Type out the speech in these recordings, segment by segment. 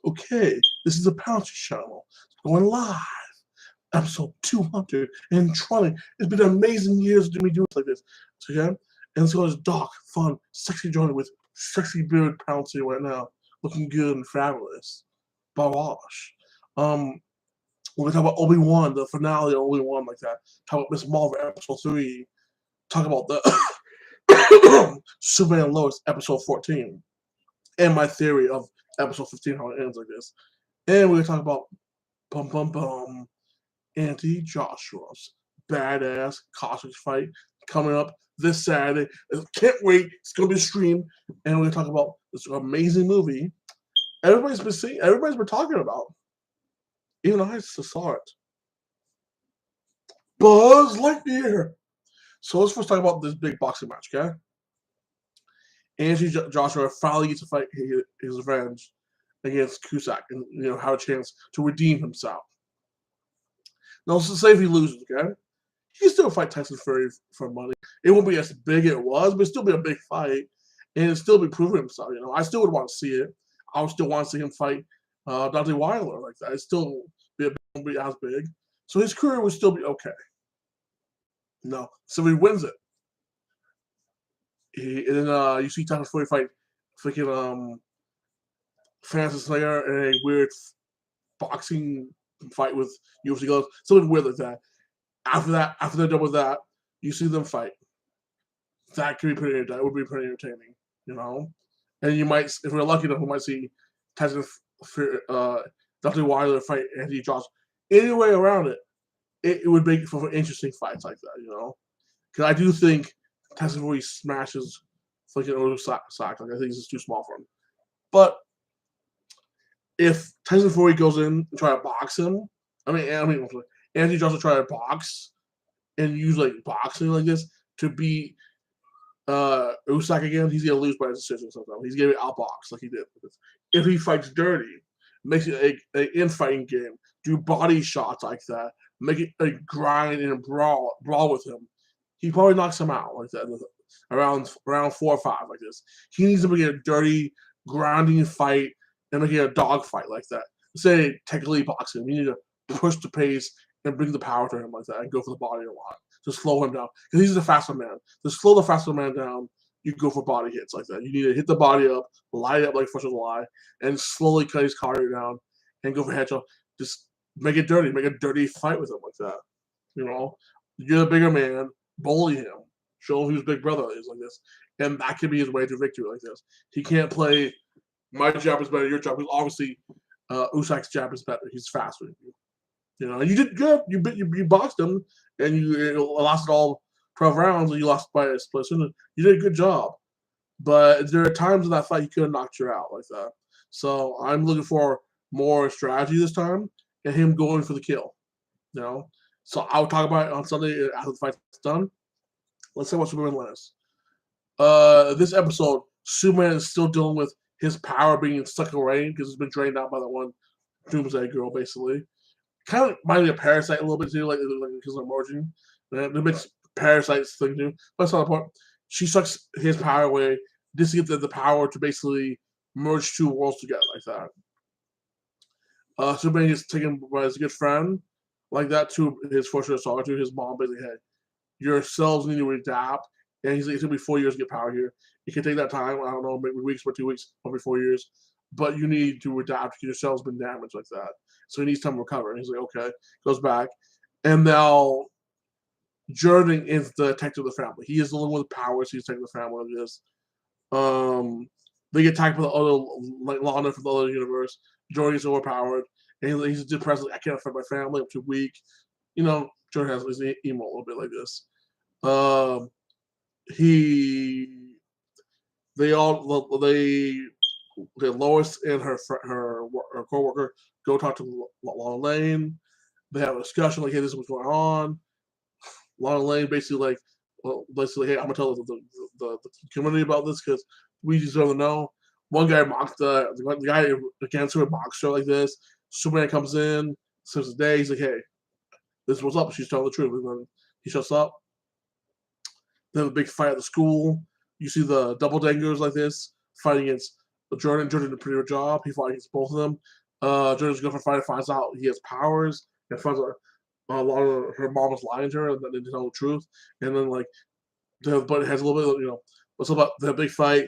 Okay, this is the Pounce Channel. Going live. Episode 220. It's been amazing years to me doing like this. So yeah, and so it's dark, fun, sexy journey with sexy beard Pouncey right now. Looking good and fabulous. Bawash. Um, we're gonna talk about Obi-Wan, the finale of Obi-Wan like that. Talk about Miss Marvel episode 3. Talk about the Superman and Lois episode 14. And my theory of episode 15, how it ends like this. And we're gonna talk about bum bum bum Anti Joshua's badass cosmic fight coming up this Saturday. Can't wait. It's gonna be a stream, and we're gonna talk about this amazing movie everybody's been seeing, everybody's been talking about. Even I saw it. Buzz Lightyear. So let's first talk about this big boxing match, okay? Anti Joshua finally gets to fight his revenge against Cusack, and have a chance to redeem himself. Now, say if he loses, okay? He can still fight Tyson Fury for money. It won't be as big as it was, but it'll still be a big fight, and it'll still be proving himself. I still would want to see it. I would still want to see him fight Dante Wilder like that. It still won't be as big, so his career would still be okay. No, so he wins it. And then you see Tyson Fury fight freaking Francis Slayer in a weird boxing fight with UFC gloves, something weird like that. After they're done with that, you see them fight. That could be pretty. That would be pretty entertaining, And you might, if we're lucky enough, we might see Tyson, Dr. Wilder fight Anthony Johnson. Any way around it, it would make for interesting fights like that, Because I do think Tyson Fury smashes freaking Usyk. Like I think he's too small for him. But if Tyson Fury goes in and try to box him, Anthony Johnson try to box and use like boxing like this to beat Usyk again, he's gonna lose by decision sometimes. He's gonna be outboxed like he did. If he fights dirty, makes it an infighting game, do body shots like that, make it a grind and a brawl with him, he probably knocks him out like that around 4 or 5 like this. He needs to make a dirty, grinding fight and make it a dog fight like that. Say technically boxing, you need to push the pace and bring the power to him like that and go for the body a lot to slow him down because he's the faster man. To slow the faster man down, you go for body hits like that. You need to hit the body up, light it up like First of July, and slowly cut his cardio down and go for headshot. Just make it dirty fight with him like that. You're the bigger man, bully him, show him who his big brother is like this, and that could be his way to victory like this. He can't play my jab is better, your jab. Because obviously, Usyk's jab is better. He's faster than you. And you did good. You boxed him, and you lasted all 12 rounds, and you lost by a split. So you did a good job. But there are times in that fight he could have knocked you out like that. So I'm looking for more strategy this time, and him going for the kill. So I'll talk about it on Sunday after the fight's done. Let's say what Superman last. This episode, Superman is still dealing with his power being sucked away because it's been drained out by that one Doomsday girl, basically. Kind of reminded me of Parasite a little bit too, like because of Margin. It makes Parasite's thing too. But that's not the point. She sucks his power away just to get the power to basically merge 2 worlds together like that. Superman gets taken by his good friend like that to his fortunate sorrow to his mom, basically, hey, your cells need to adapt, and he's like, it's gonna be 4 years to get power here. It can take that time. I don't know, maybe weeks or 2 weeks, maybe 4 years. But you need to adapt because your cell's been damaged like that. So he needs time to recover. And he's like, okay, goes back. And now Jordan is the detective of the family. He is the one with powers. He's taking the family of this. They get attacked by the other Lana from the other universe. Jordan's overpowered. And he's depressed. Like, I can't affect my family. I'm too weak. Jordan has his emo a little bit like this. Lois and her coworker go talk to Lana Lane. They have a discussion like, hey, this is what's going on. Lana Lane basically hey, I'm gonna tell the community about this because we deserve to know. One guy mocked the guy against her mocks her like this. Superman comes in, says the day. He's like, hey, this is what's up. She's telling the truth. And then he shuts up. They have a big fight at the school. You see the double dangers like this fighting against Jordan did a pretty good job. He fought against both of them. Jordan's girlfriend finally finds out he has powers and finds out a lot of her mom was lying to her and then they didn't tell the truth. And then like but it has a little bit of what's about the big fight.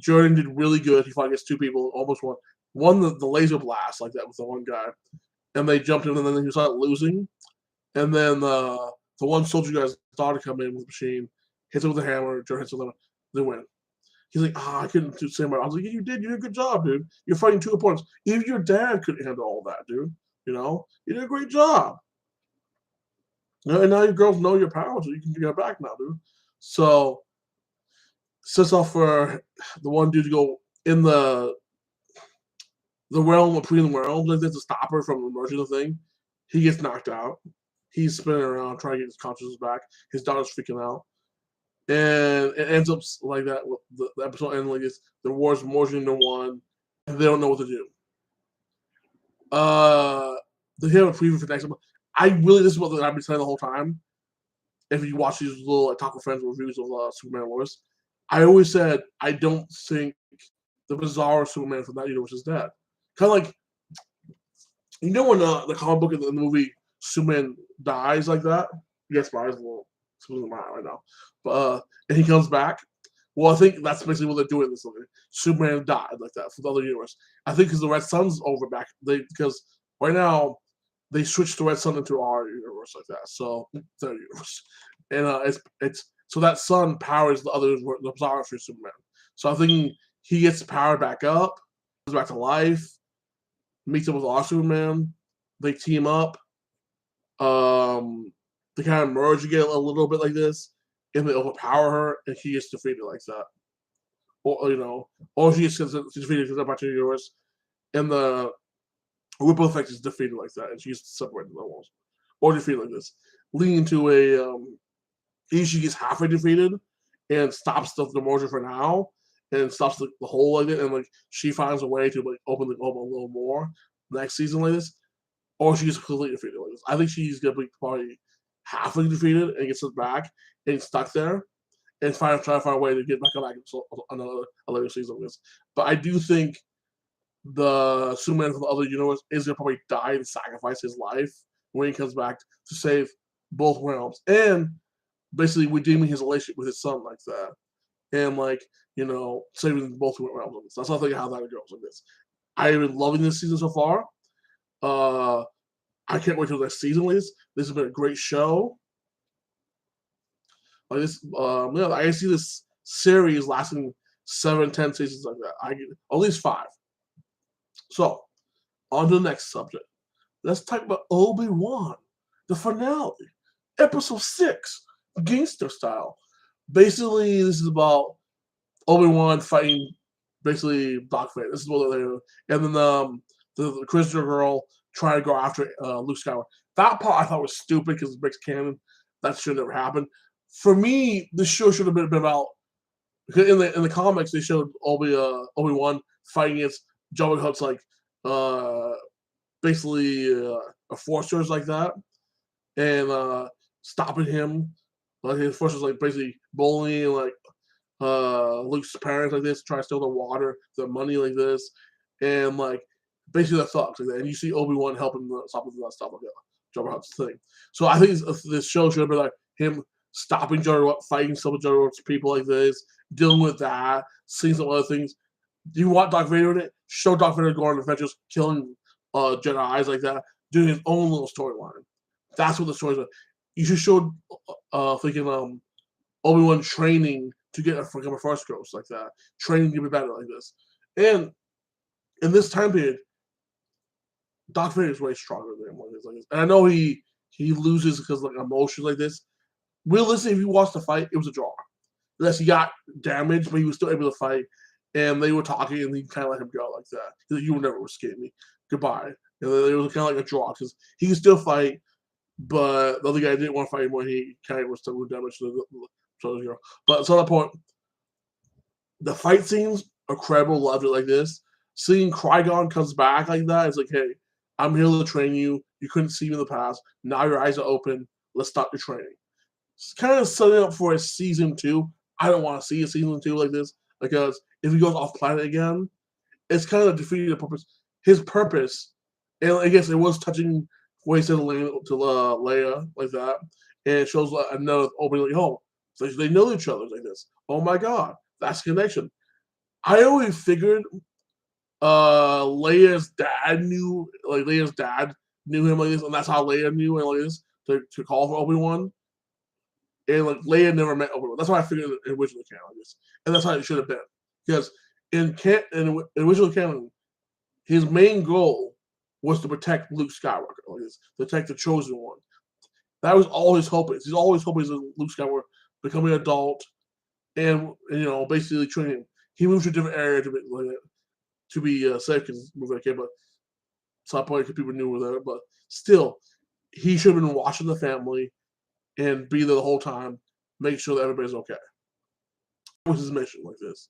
Jordan did really good. He fought against two people, almost won. Won the laser blast like that with the one guy. And they jumped him and then he started losing. And then the one soldier guy's daughter come in with the machine, hits him with a hammer, Jordan hits him with a they win. He's like, I couldn't do the same. I was like, yeah, you did. You did a good job, dude. You're fighting two opponents. Even your dad couldn't handle all that, dude. You did a great job. And now your girls know your power, so you can get it back now, dude. So, sets off for the one dude to go in the realm between the realms like this to stop her from emerging the thing. He gets knocked out. He's spinning around trying to get his consciousness back. His daughter's freaking out. And it ends up like that. With the episode ends like this. The war's merging into one, and they don't know what to do. They have a preview for next month. This is what I've been saying the whole time. If you watch these little Taco Friends reviews of Superman and Lois, I always said I don't think the bizarre Superman from that universe is dead. Kind of like, when the comic book in the movie Superman dies like that. Yes, my eyes a little splitting my eye right now. But and he comes back. Well, I think that's basically what they're doing in this movie. Superman died like that for the other universe. I think because the Red Sun's over back. Because right now they switched the Red Sun into our universe like that. So their universe, and it's so that sun powers the others, the power for Superman. So I think he gets powered back up, goes back to life, meets up with our Superman. They team up. They kind of merge again a little bit like this, and they overpower her, and he gets defeated like that. Or she gets defeated because back to the universe, and the ripple effect is defeated like that, and she's separated the walls, or defeated like this, leading to either she gets halfway defeated and stops the merger for now, and stops the hole like it, and like she finds a way to like open the globe a little more next season like this, or she gets completely defeated like this. I think she's gonna be probably halfway defeated and gets it back and stuck there, and try to find a way to get back on another later season of this. But I do think the Superman from the other universe is gonna probably die and sacrifice his life when he comes back to save both realms and basically redeeming his relationship with his son like that, and saving both realms. That's not how that goes like this. I've been loving this season so far. I can't wait till next season. This has been a great show. Like this, I see this series lasting 7-10 seasons like that. I get at least 5. So, on to the next subject. Let's talk about Obi-Wan, the finale, episode 6, gangster style. Basically, this is about Obi-Wan fighting basically Darth Vader. This is what they're doing. And then the Christian girl trying to go after Luke Skywalker. That part I thought was stupid because it breaks canon. That should never happen. For me, this show should have been about, because in the comics they showed Obi-Wan fighting against Jabba the Hutt's basically enforcers like that, and stopping him. Like his enforcers basically bullying Luke's parents like this, trying to steal the water, the money like this, and basically that sucks like that. And you see Obi-Wan helping stop with that stuff like that, Jabba the Hutt's thing. So I think this show should have been like him stopping Jabba the Hutt, fighting some of Jabba the Hutt's people like this, dealing with that, seeing some other things. Do you want Darth Vader in it? Show Darth Vader going on adventures, killing Jedi's like that, doing his own little storyline. That's what the story's about. You should show Obi-Wan training to become a Force Ghost like that, training to be better like this. And in this time period, Darth Vader is way stronger than him like this. And I know he loses because emotions like this. Realistically, if you watch the fight, it was a draw. Unless he got damaged, but he was still able to fight. And they were talking, and he kind of let him go like that. He's like, "You will never escape me. Goodbye." And then it was kind of like a draw because he could still fight, but the other guy didn't want to fight anymore. He kind of was still damaged to the other girl. But to that point, the fight scenes are incredible. Loved it like this. Seeing Qui-Gon comes back like that, it's like, hey, I'm here to train you. You couldn't see me in the past. Now your eyes are open. Let's start your training. It's kind of setting up for a season 2. I don't want to see a season 2 like this because if he goes off planet again, it's kind of defeating the purpose. His purpose, and I guess it was touching what he said to Leia like that, and it shows another opening home. So they know each other like this. Oh my God, that's the connection. I always figured Leia's dad knew him like this, and that's how Leia knew him like this to call for Obi-Wan. And like Leia never met Obi-Wan. That's why I figured in original canon like this. And that's how it should have been. Because in original canon, his main goal was to protect Luke Skywalker, like this, protect the chosen one. That was all his hope is. He's always hoping that Luke Skywalker becoming an adult and basically training him. He moved to a different area to be safe because moving okay, but some point people knew were there, but still, he should have been watching the family and be there the whole time, make sure that everybody's okay. That was his mission like this.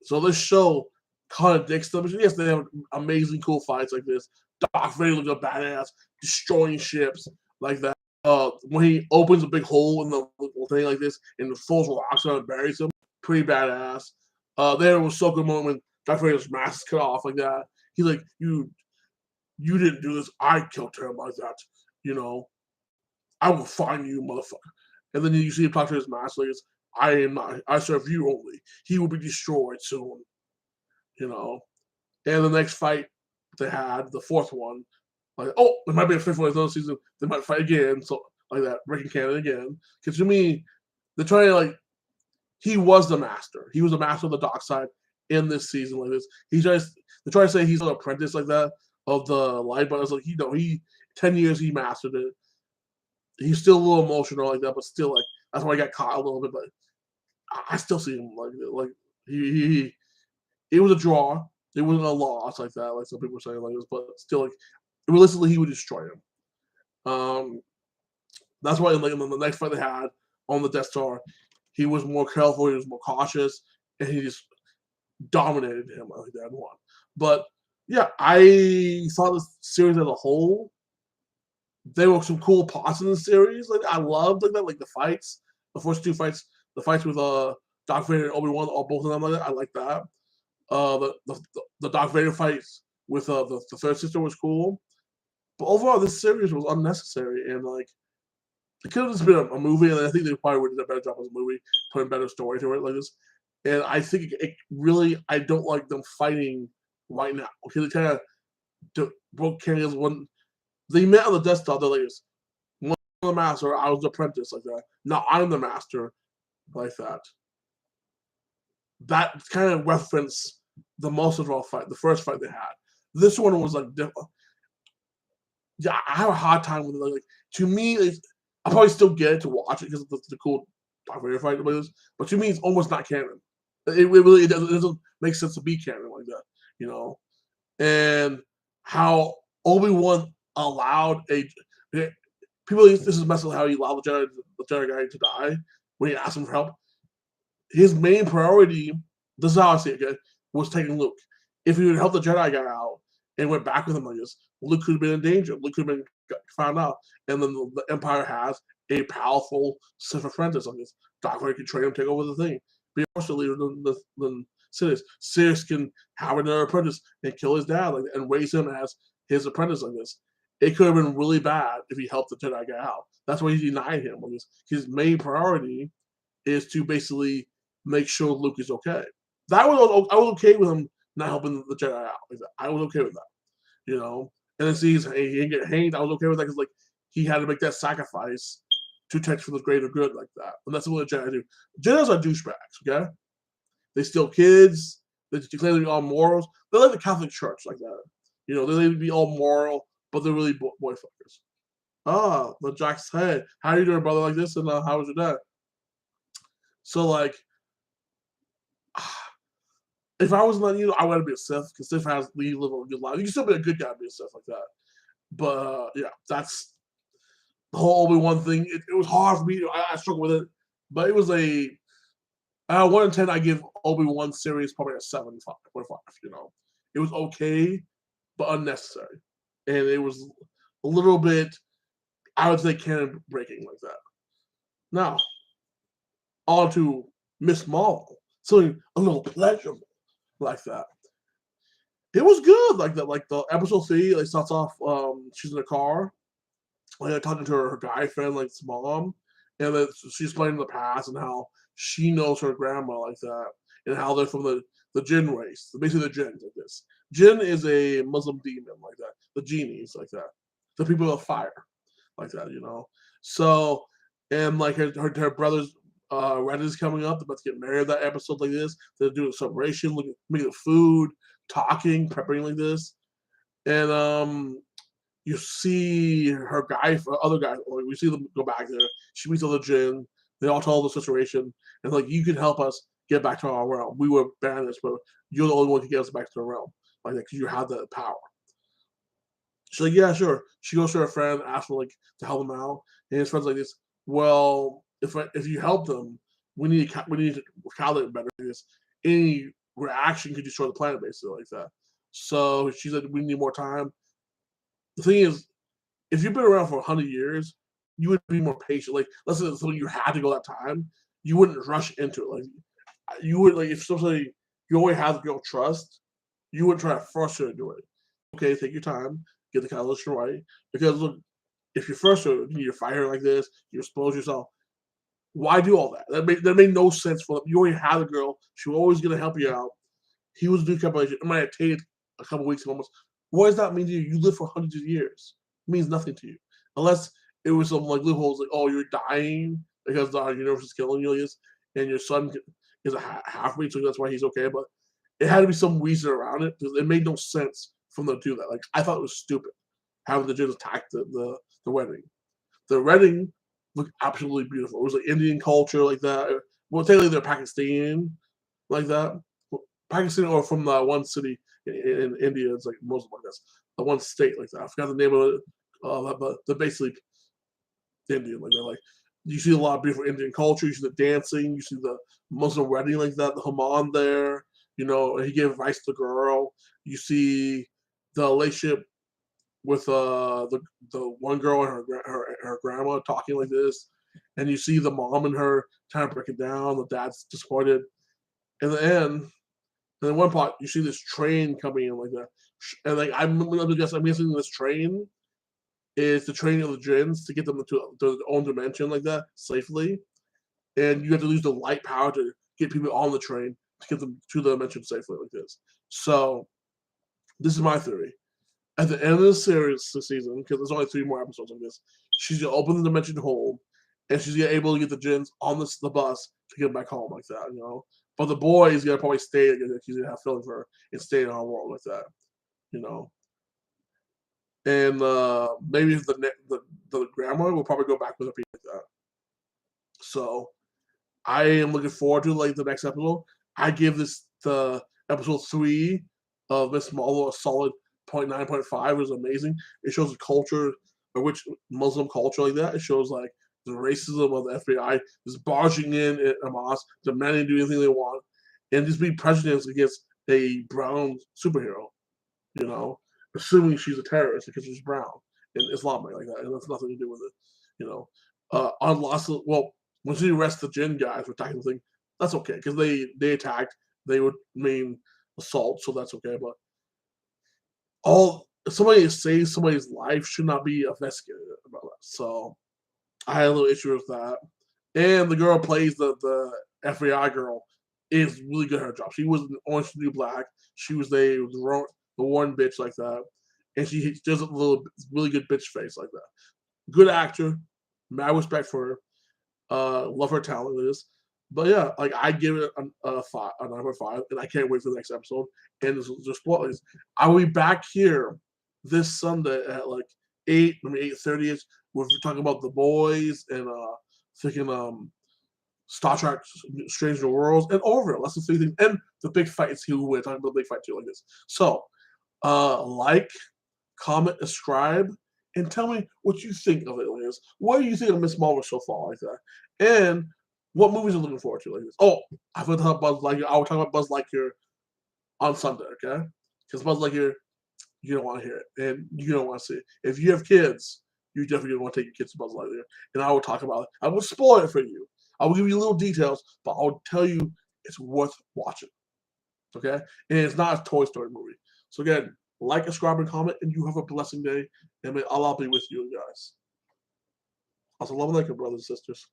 So this show contradicts them. Yes, they have amazing, cool fights like this. Darth Vader looks a badass, destroying ships like that. When he opens a big hole in the thing like this and throws rocks on and buries them, pretty badass. There was so good moment when Darth Vader's mask is cut off like that. He's like, you didn't do this. I killed him like that. I will find you, motherfucker. And then you see him talk to his mask like, I am not. I serve you only. He will be destroyed soon. And the next fight they had, the fourth one, like, oh, there might be a fifth one another season. They might fight again, so like that, breaking canon again. Because to me, they're trying to he was the master. He was the master of the dark side in this season like this. They're trying to say he's an apprentice like that of the light, but it's like he 10 years he mastered it. He's still a little emotional like that, but still that's why I got caught a little bit. But I still see him like he it was a draw. It wasn't a loss like that, like some people say like this, but still realistically he would destroy him. That's why in the next fight they had on the Death Star, he was more careful, he was more cautious, and he just dominated him like that and won. But yeah, I thought this series as a whole, there were some cool parts in the series. Like I loved like the fights, the first two fights, the fights with Darth Vader and Obi-Wan, or both of them like that. I like that. The Darth Vader fights with the third sister was cool. But overall, this series was unnecessary and it could have just been a movie, and I think they probably would have done a better job as a movie, putting better story to it like this. And I think it really, I don't like them fighting right now. Okay, they kind of broke canon when they met on the Death Star. They're like, one the master, I was the apprentice like that. Now I'm the master like that. That kind of referenced the most of all fight, the first fight they had. This one was different. Yeah, I have a hard time with it. To me, I probably still get it to watch it because of the cool Darth Vader fight like this. But to me, it's almost not canon. It really doesn't make sense to be canon like that, And how Obi-Wan allowed people. This is messing with how he allowed the Jedi guy to die when he asked him for help. His main priority, this is how I see it, okay, was taking Luke. If he would help the Jedi guy out and went back with him like this, Luke could have been in danger. Luke could have been found out. And then the Empire has a powerful Sith apprentice like this. Darth Vader can train him, take over the thing. Be a more leader than Sidious. Sidious can have another apprentice and kill his dad and raise him as his apprentice like this. It could have been really bad if he helped the Jedi guy out. That's why he denied him. His main priority is to basically make sure Luke is okay. I was okay with him not helping the Jedi out. I was okay with that, And then see he didn't get hanged. I was okay with that because he had to make that sacrifice to protect for the greater good like that. And that's what the Jedi do. Jedi's are douchebags, okay? They steal kids. They claim to be all morals. They're like the Catholic Church like that. They claim to be all moral, but they're really boy fuckers. The Jack's head. How are you doing, brother? Like this, and how was your dad? So if I was letting I would be a Sith because Sith has live a good life. You can still be a good guy and be a Sith like that. But yeah, that's the whole Obi-Wan thing. It was hard for me. I struggled with it, but it was a 1 in 10. I give Obi-Wan series probably a 7.5. It was okay, but unnecessary, and it was a little bit, I would say, canon breaking like that. Now, on to Miss Marvel, something a little pleasurable like that. It was good. Like the episode 3, like starts off. She's in a car, like talking to her guy friend, like his mom, and then she's explaining the past and how she knows her grandma like that, and how they're from the jinn race, basically the jinns like this. Jinn is a Muslim demon like that. The genies like that. The people of fire like that, you know. So and like her brother's wedding is coming up. They're about to get married that episode like this. They're doing a celebration, making food, talking, preparing like this. And you see her guy, other guy, like we see them go back there. She meets other Jin. They all tell the situation, and like you can help us get back to our realm. We were banished, but you're the only one who can get us back to the realm, like that, because you have that power. She's like, yeah, sure. She goes to her friend, asks for like to help him out, and his friend's like this. Well, if you help them, we need to calculate better because any reaction could destroy the planet, basically like that. So she's like, we need more time. The thing is, if you've been around for 100 years, you would be more patient. Like, let's say something you had to go that time, you wouldn't rush into it. Like, you would like if somebody you only have your trust, you wouldn't try to force her to do it. Okay, take your time, get the calculation right. Because look, if you're frustrated, you're fighting like this, you expose yourself. Why do all that? That made no sense for them. You already had a girl. She was always gonna help you out. He was doing calculation. It might have taken a couple weeks almost. What does that mean to you? You live for hundreds of years. It means nothing to you. Unless it was some like loopholes like, oh, you're dying because the universe is killing you, and your son is a half-breed, so that's why he's okay. But it had to be some reason around it because it made no sense for them to do that. Like I thought it was stupid having the Jews attack the wedding. The wedding looked absolutely beautiful. It was like Indian culture like that. Well, technically they're Pakistani like that. Pakistan or from the one city in India, it's like Muslim like this. The one state like that. I forgot the name of it. But they're basically Indian like that. Like you see a lot of beautiful Indian culture. You see the dancing. You see the Muslim wedding like that. The Haman there. You know, he gave advice to the girl. You see the relationship with the one girl and her grandma talking like this, and you see the mom and her trying to break it down. The dad's disappointed. In the end, and then one part, you see this train coming in like that, and like I'm guessing this train is the training of the jinns to get them to their own dimension like that safely, and you have to use the light power to get people on the train to get them to the dimension safely like this. So this is my theory. At the end of the series this season, because there's only 3 more episodes of this, she's gonna open the dimension hole, and she's gonna able to get the jinns on the bus to get back home like that, you know. But the boy is gonna probably stay because he's gonna have feeling for her and stay in our world like that, you know. And maybe the grandma will probably go back with her people like that. So I am looking forward to like the next episode. I give this the episode 3 of Miss Marvel a solid 0.9.5. It was amazing. It shows the culture, or which Muslim culture like that. It shows like the racism of the FBI is barging in at Hamas, demanding to do anything they want, and just be prejudiced against a brown superhero. You know, assuming she's a terrorist because she's brown and Islamic like that, and that's nothing to do with it. You know, on lots of well, once you arrest the Jinn guys for attacking the thing, that's okay because they attacked. They would mean assault, so that's okay. But all somebody saves somebody's life should not be investigated about that. So I had a little issue with that. And the girl plays the FBI girl is really good at her job. She was in Orange is the New Black. She was the one bitch like that, and she does a really good bitch face like that. Good actor, mad respect for her. Love her talent in this. But yeah, like I give it a number 5, and I can't wait for the next episode. And just spoilers. I will be back here this Sunday at like 8:30. We're talking about The Boys and thinking Star Trek, Stranger Worlds, and Orville. That's the 3 things, and the big fights. Who we're talking about the big fight too, like this. So, like, comment, subscribe, and tell me what you think of it. Like this. What do you think of Miss Marvel so far, like that? And what movies are you looking forward to, like this? Oh, I forgot to talk about Buzz Lightyear. I will talk about Buzz Lightyear on Sunday, okay? Because Buzz Lightyear, you don't want to hear it, and you don't want to see it. If you have kids, you definitely want to take your kids to Buzz Lightyear, and I will talk about it. I will spoil it for you. I will give you little details, but I'll tell you it's worth watching. Okay, and it's not a Toy Story movie, So again, like, subscribe, and comment, and you have a blessing day, and may Allah be with you guys. Also, love and like your brothers and sisters.